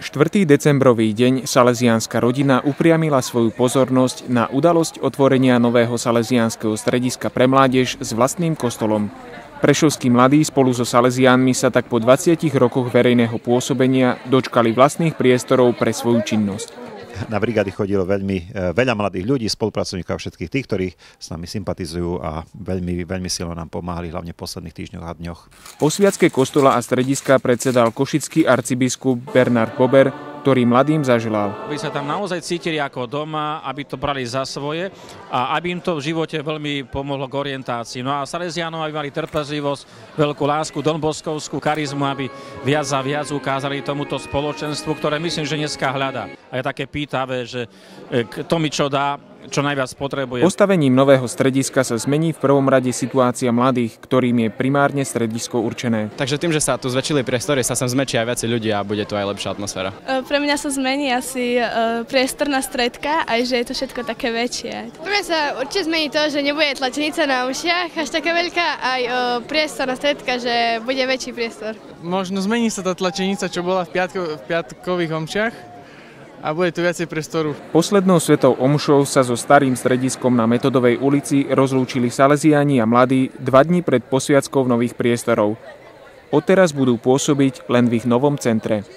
4. decembrový deň salesiánska rodina upriamila svoju pozornosť na udalosť otvorenia nového salesiánskeho strediska pre mládež s vlastným kostolom. Prešovskí mladí spolu so salesiánmi sa tak po 20 rokoch verejného pôsobenia dočkali vlastných priestorov pre svoju činnosť. Na brigády chodilo veľa mladých ľudí, spolupracovníkov, všetkých tých, ktorí s nami sympatizujú a veľmi silno nám pomáhali, hlavne v posledných týždňoch a dňoch. Po sviatke kostola a strediska predsedal košický arcibiskup Bernard Bober, ktorý mladým zaželal. Aby sa tam naozaj cítili ako doma, aby to brali za svoje a aby im to v živote veľmi pomohlo k orientácii. No a salesiánom, aby mali trpezlivosť, veľkú lásku, donboskovskú charizmu, aby viac a viac ukázali tomuto spoločenstvu, ktoré myslím, že dneska hľadá. A je také pýtavé, že kto mi čo dá, čo najviac potrebuje. Postavením nového strediska sa zmení v prvom rade situácia mladých, ktorým je primárne stredisko určené. Takže tým, že sa tu zväčšili priestory, sa sem zmäčia aj viac ľudí a bude tu aj lepšia atmosféra. Pre mňa sa zmení asi priestor na stredka, aj že je to všetko také väčšie. Pre mňa sa určite zmení to, že nebude tlačenica na ušiach až taká veľká, aj priestor na stredka, že bude väčší priestor. Možno zmení sa tá tlačenica, čo bola v piatkových omšiach. A bude tu viacej priestoru. Poslednou svetou omšou sa so starým strediskom na Metodovej ulici rozlúčili salesiáni a mladí 2 dni pred posviackou nových priestorov. Odteraz budú pôsobiť len v ich novom centre.